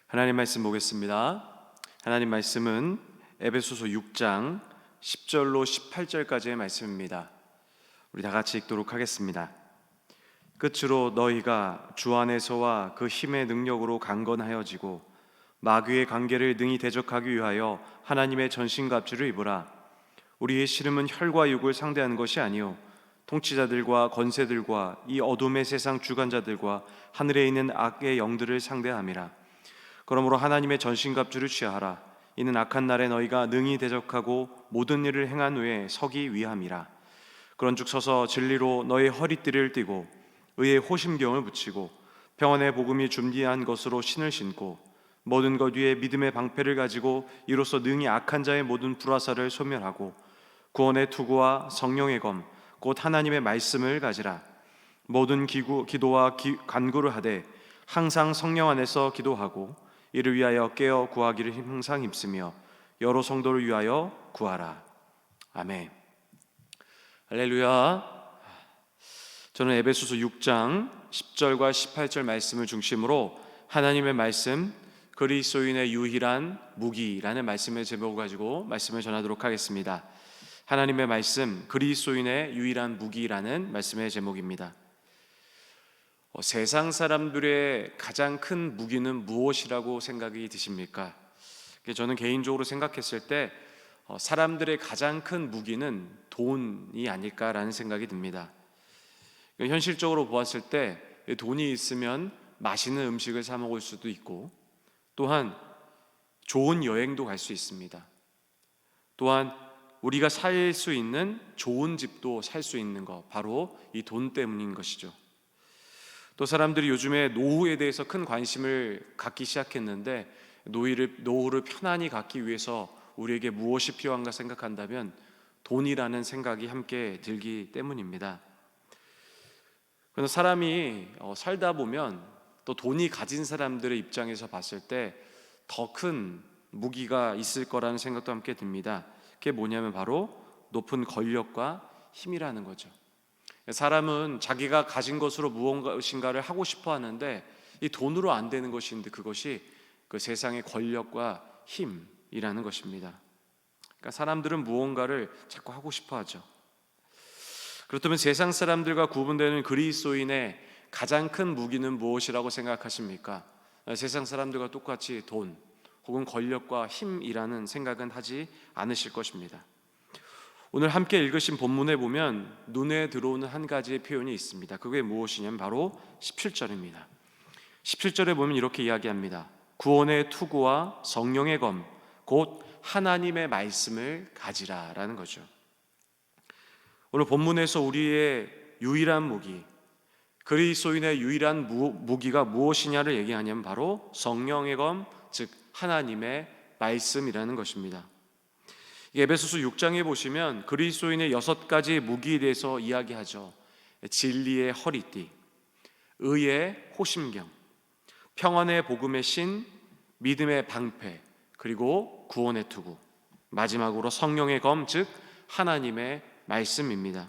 하나님 말씀 보겠습니다. 하나님 말씀은 에베소서 6장 10절로 18절까지의 말씀입니다. 우리 다 같이 읽도록 하겠습니다. 끝으로 너희가 주 안에서와 그 힘의 능력으로 강건하여지고 마귀의 관계를 능히 대적하기 위하여 하나님의 전신갑주를 입으라. 우리의 씨름은 혈과 육을 상대하는 것이 아니요 통치자들과 권세들과 이 어둠의 세상 주관자들과 하늘에 있는 악의 영들을 상대함이라. 그러므로 하나님의 전신갑주를 취하라. 이는 악한 날에 너희가 능히 대적하고 모든 일을 행한 후에 서기 위함이라. 그런즉 서서 진리로 너희 허리띠를 띠고 의의 호심경을 붙이고 평안의 복음이 준비한 것으로 신을 신고 모든 것 위에 믿음의 방패를 가지고 이로써 능히 악한 자의 모든 불화살을 소멸하고 구원의 투구와 성령의 검 곧 하나님의 말씀을 가지라. 모든 기도와 간구를 하되 항상 성령 안에서 기도하고 이를 위하여 깨어 구하기를 항상 힘쓰며 여러 성도를 위하여 구하라. 아멘. 할렐루야. 저는 에베소서 6장 10절과 18절 말씀을 중심으로 하나님의 말씀, 그리스도인의 유일한 무기라는 말씀의 제목을 가지고 말씀을 전하도록 하겠습니다. 하나님의 말씀, 그리스도인의 유일한 무기라는 말씀의 제목입니다. 세상 사람들의 가장 큰 무기는 무엇이라고 생각이 드십니까? 저는 개인적으로 생각했을 때 사람들의 가장 큰 무기는 돈이 아닐까라는 생각이 듭니다. 현실적으로 보았을 때 돈이 있으면 맛있는 음식을 사 먹을 수도 있고 또한 좋은 여행도 갈 수 있습니다. 또한 우리가 살 수 있는 좋은 집도 살 수 있는 것, 바로 이 돈 때문인 것이죠. 또 사람들이 요즘에 노후에 대해서 큰 관심을 갖기 시작했는데 노후를 편안히 갖기 위해서 우리에게 무엇이 필요한가 생각한다면 돈이라는 생각이 함께 들기 때문입니다. 그래서 사람이 살다 보면 또 돈이 가진 사람들의 입장에서 봤을 때 더 큰 무기가 있을 거라는 생각도 함께 듭니다. 그게 뭐냐면 바로 높은 권력과 힘이라는 거죠. 사람은 자기가 가진 것으로 무엇인가를 하고 싶어 하는데 이 돈으로 안 되는 것인데 그것이 그 세상의 권력과 힘이라는 것입니다. 그러니까 사람들은 무언가를 자꾸 하고 싶어 하죠. 그렇다면 세상 사람들과 구분되는 그리스도인의 가장 큰 무기는 무엇이라고 생각하십니까? 세상 사람들과 똑같이 돈 혹은 권력과 힘이라는 생각은 하지 않으실 것입니다. 오늘 함께 읽으신 본문에 보면 눈에 들어오는 한 가지의 표현이 있습니다. 그게 무엇이냐면 바로 17절입니다. 17절에 보면 이렇게 이야기합니다. 구원의 투구와 성령의 검, 곧 하나님의 말씀을 가지라 라는 거죠. 오늘 본문에서 우리의 유일한 무기, 그리스도인의 유일한 무기가 무엇이냐를 얘기하냐면 바로 성령의 검, 즉 하나님의 말씀이라는 것입니다. 에베소서 6장에 보시면 그리스도인의 6가지 무기에 대해서 이야기하죠. 진리의 허리띠, 의의 호심경, 평안의 복음의 신, 믿음의 방패, 그리고 구원의 투구, 마지막으로 성령의 검, 즉 하나님의 말씀입니다.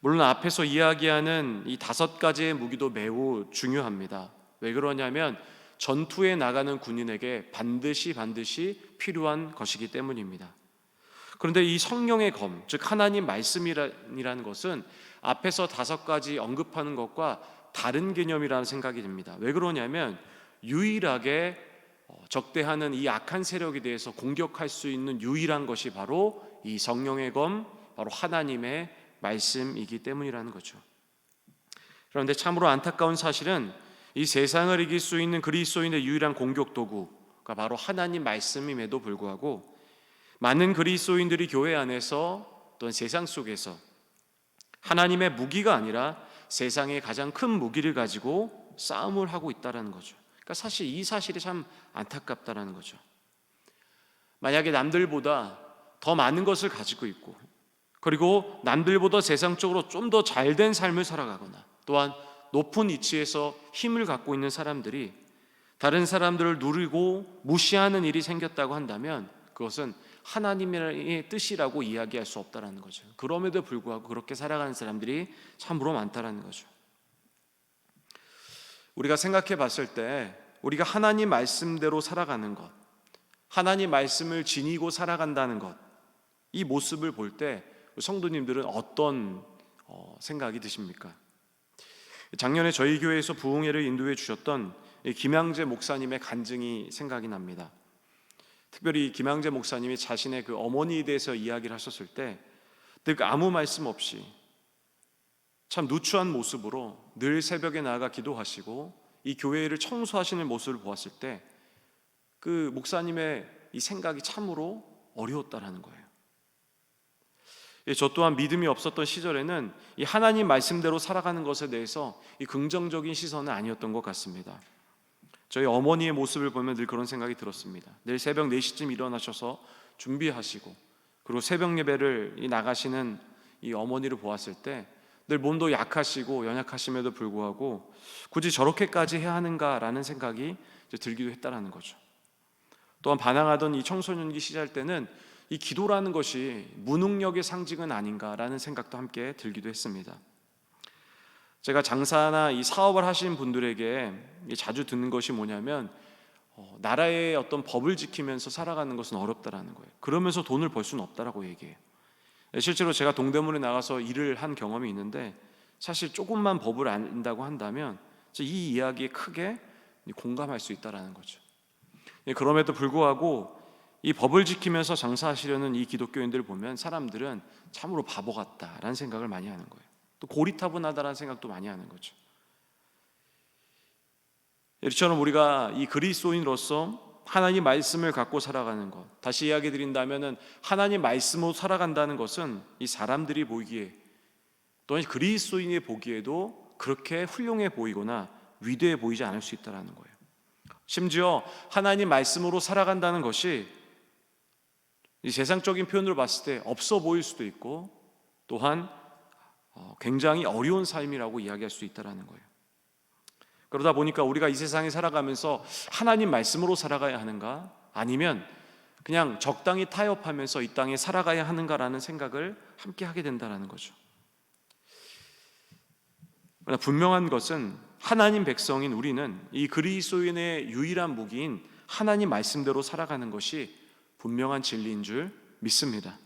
물론 앞에서 이야기하는 이 5가지의 무기도 매우 중요합니다. 왜 그러냐면 전투에 나가는 군인에게 반드시 필요한 것이기 때문입니다. 그런데 이 성령의 검, 즉 하나님 말씀이라는 것은 앞에서 5가지 언급하는 것과 다른 개념이라는 생각이 듭니다. 왜 그러냐면 유일하게 적대하는 이 악한 세력에 대해서 공격할 수 있는 유일한 것이 바로 이 성령의 검, 바로 하나님의 말씀이기 때문이라는 거죠. 그런데 참으로 안타까운 사실은 이 세상을 이길 수 있는 그리스도인의 유일한 공격 도구가 바로 하나님 말씀임에도 불구하고 많은 그리스도인들이 교회 안에서 또는 세상 속에서 하나님의 무기가 아니라 세상의 가장 큰 무기를 가지고 싸움을 하고 있다는 거죠. 그러니까 사실 이 사실이 참 안타깝다는 거죠. 만약에 남들보다 더 많은 것을 가지고 있고 그리고 남들보다 세상적으로 좀 더 잘된 삶을 살아가거나 또한 높은 위치에서 힘을 갖고 있는 사람들이 다른 사람들을 누리고 무시하는 일이 생겼다고 한다면 그것은 하나님의 뜻이라고 이야기할 수 없다는 거죠. 그럼에도 불구하고 그렇게 살아가는 사람들이 참으로 많다는 거죠. 우리가 생각해 봤을 때 우리가 하나님 말씀대로 살아가는 것, 하나님 말씀을 지니고 살아간다는 것, 이 모습을 볼 때 성도님들은 어떤 생각이 드십니까? 작년에 저희 교회에서 부흥회를 인도해 주셨던 김양재 목사님의 간증이 생각이 납니다. 특별히 김양재 목사님이 자신의 그 어머니에 대해서 이야기를 하셨을 때 늘 아무 말씀 없이 참 누추한 모습으로 늘 새벽에 나아가 기도하시고 이 교회를 청소하시는 모습을 보았을 때 그 목사님의 이 생각이 참으로 어려웠다라는 거예요. 저 또한 믿음이 없었던 시절에는 이 하나님 말씀대로 살아가는 것에 대해서 이 긍정적인 시선은 아니었던 것 같습니다. 저희 어머니의 모습을 보면 늘 그런 생각이 들었습니다. 늘 새벽 4시쯤 일어나셔서 준비하시고 그리고 새벽 예배를 나가시는 이 어머니를 보았을 때 늘 몸도 약하시고 연약하심에도 불구하고 굳이 저렇게까지 해야 하는가라는 생각이 들기도 했다라는 거죠. 또한 반항하던 이 청소년기 시절 때는 이 기도라는 것이 무능력의 상징은 아닌가라는 생각도 함께 들기도 했습니다. 제가 장사나 이 사업을 하시는 분들에게 자주 듣는 것이 뭐냐면 나라의 어떤 법을 지키면서 살아가는 것은 어렵다라는 거예요. 그러면서 돈을 벌 수는 없다라고 얘기해요. 실제로 제가 동대문에 나가서 일을 한 경험이 있는데 사실 조금만 법을 안다고 한다면 이 이야기에 크게 공감할 수 있다라는 거죠. 그럼에도 불구하고 이 법을 지키면서 장사하시려는 이 기독교인들을 보면 사람들은 참으로 바보 같다라는 생각을 많이 하는 거예요. 또 고리타분하다라는 생각도 많이 하는 거죠. 이처럼 우리가 이 그리스도인으로서 하나님 말씀을 갖고 살아가는 것, 다시 이야기 드린다면은 하나님 말씀으로 살아간다는 것은 이 사람들이 보기에 또는 그리스도인이 보기에도 그렇게 훌륭해 보이거나 위대해 보이지 않을 수 있다는 거예요. 심지어 하나님 말씀으로 살아간다는 것이 이 세상적인 표현으로 봤을 때 없어 보일 수도 있고 또한 굉장히 어려운 삶이라고 이야기할 수 있다는 거예요. 그러다 보니까 우리가 이 세상에 살아가면서 하나님 말씀으로 살아가야 하는가 아니면 그냥 적당히 타협하면서 이 땅에 살아가야 하는가라는 생각을 함께 하게 된다는 거죠. 그러나 분명한 것은 하나님 백성인 우리는 이 그리스도인의 유일한 무기인 하나님 말씀대로 살아가는 것이 분명한 진리인 줄 믿습니다.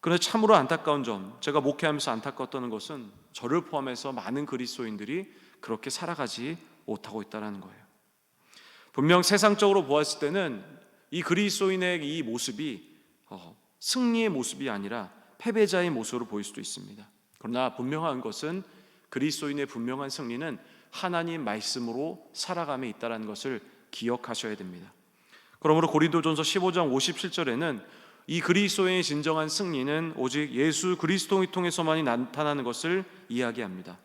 그런데 참으로 안타까운 점, 제가 목회하면서 안타까웠던 것은 저를 포함해서 많은 그리스도인들이 그렇게 살아가지 못하고 있다는 거예요. 분명 세상적으로 보았을 때는 이 그리스도인의 이 모습이 승리의 모습이 아니라 패배자의 모습으로 보일 수도 있습니다. 그러나 분명한 것은 그리스도인의 분명한 승리는 하나님 말씀으로 살아감에 있다는 것을 기억하셔야 됩니다. 그러므로 고린도전서 15장 57절에는 이 그리스도인의 진정한 승리는 오직 예수 그리스도를 통해서만이 나타나는 것을 이야기합니다.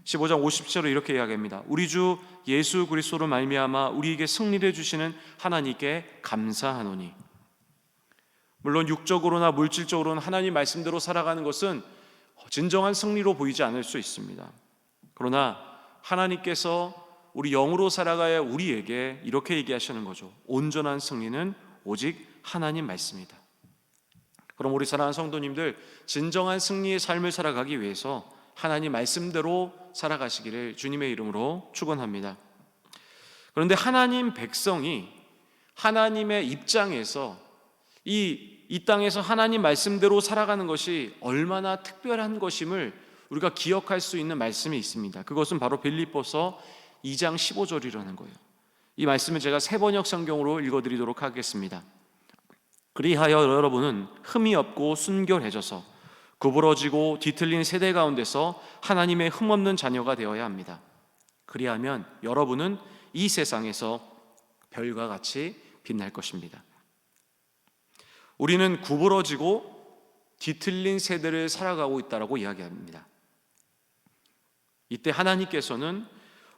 15장 50절로 이렇게 이야기합니다. 우리 주 예수 그리스도로 말미암아 우리에게 승리를 주시는 하나님께 감사하노니. 물론 육적으로나 물질적으로는 하나님 말씀대로 살아가는 것은 진정한 승리로 보이지 않을 수 있습니다. 그러나 하나님께서 우리 영으로 살아가야 우리에게 이렇게 얘기하시는 거죠. 온전한 승리는 오직 하나님 말씀이다. 그럼 우리 사랑하는 성도님들, 진정한 승리의 삶을 살아가기 위해서 하나님 말씀대로 살아가시기를 주님의 이름으로 축원합니다. 그런데 하나님 백성이 하나님의 입장에서 이 땅에서 하나님 말씀대로 살아가는 것이 얼마나 특별한 것임을 우리가 기억할 수 있는 말씀이 있습니다. 그것은 바로 빌립보서 2장 15절이라는 거예요. 이 말씀을 제가 세번역 성경으로 읽어드리도록 하겠습니다. 그리하여 여러분은 흠이 없고 순결해져서 구부러지고 뒤틀린 세대 가운데서 하나님의 흠없는 자녀가 되어야 합니다. 그리하면 여러분은 이 세상에서 별과 같이 빛날 것입니다. 우리는 구부러지고 뒤틀린 세대를 살아가고 있다고 이야기합니다. 이때 하나님께서는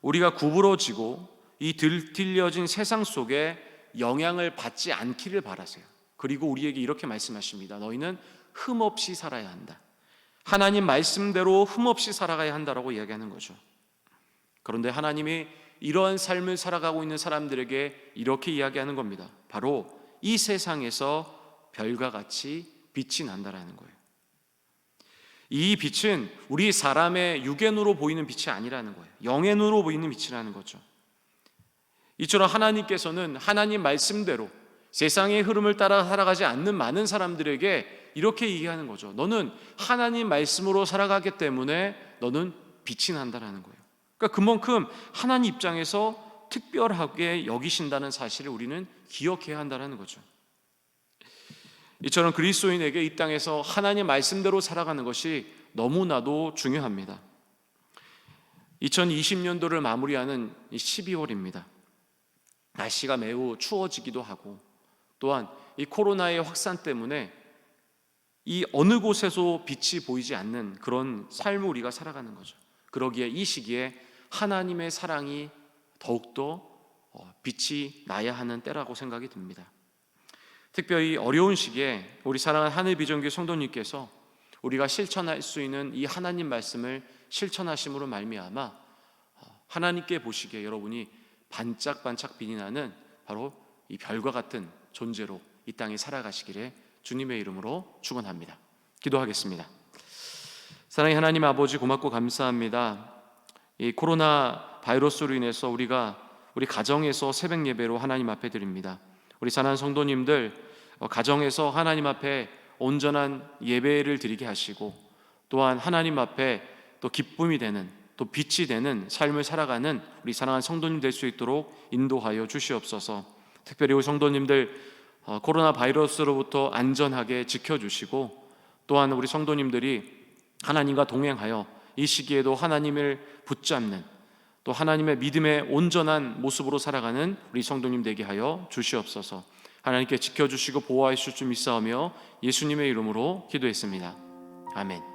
우리가 구부러지고 이 뒤틀려진 세상 속에 영향을 받지 않기를 바라세요. 그리고 우리에게 이렇게 말씀하십니다. 너희는 흠없이 살아야 한다. 하나님 말씀대로 흠없이 살아가야 한다라고 이야기하는 거죠. 그런데 하나님이 이러한 삶을 살아가고 있는 사람들에게 이렇게 이야기하는 겁니다. 바로 이 세상에서 별과 같이 빛이 난다라는 거예요. 이 빛은 우리 사람의 육의 눈으로 보이는 빛이 아니라는 거예요. 영의 눈으로 보이는 빛이라는 거죠. 이처럼 하나님께서는 하나님 말씀대로 세상의 흐름을 따라 살아가지 않는 많은 사람들에게 이렇게 얘기하는 거죠. 너는 하나님 말씀으로 살아가기 때문에 너는 빛이 난다라는 거예요. 그러니까 그만큼 하나님 입장에서 특별하게 여기신다는 사실을 우리는 기억해야 한다는 거죠. 이처럼 그리스도인에게 이 땅에서 하나님 말씀대로 살아가는 것이 너무나도 중요합니다. 2020년도를 마무리하는 12월입니다. 날씨가 매우 추워지기도 하고 또한 이 코로나의 확산 때문에 이 어느 곳에서 빛이 보이지 않는 그런 삶을 우리가 살아가는 거죠. 그러기에 이 시기에 하나님의 사랑이 더욱더 빛이 나야 하는 때라고 생각이 듭니다. 특별히 어려운 시기에 우리 사랑하는 하늘비전교회 성도님께서 우리가 실천할 수 있는 이 하나님 말씀을 실천하심으로 말미암아 하나님께 보시기에 여러분이 반짝반짝 빛이 나는 바로 이 별과 같은 존재로 이 땅에 살아가시기를 주님의 이름으로 축원합니다. 기도하겠습니다. 사랑의 하나님 아버지, 고맙고 감사합니다. 이 코로나 바이러스로 인해서 우리 가정에서 새벽 예배로 하나님 앞에 드립니다. 우리 사랑하는 성도님들 가정에서 하나님 앞에 온전한 예배를 드리게 하시고 또한 하나님 앞에 또 기쁨이 되는 또 빛이 되는 삶을 살아가는 우리 사랑하는 성도님 될 수 있도록 인도하여 주시옵소서. 특별히 우리 성도님들 코로나 바이러스로부터 안전하게 지켜주시고 또한 우리 성도님들이 하나님과 동행하여 이 시기에도 하나님을 붙잡는 또 하나님의 믿음의 온전한 모습으로 살아가는 우리 성도님 되게 하여 주시옵소서. 하나님께 지켜주시고 보호하실 줄 믿사오며 예수님의 이름으로 기도했습니다. 아멘.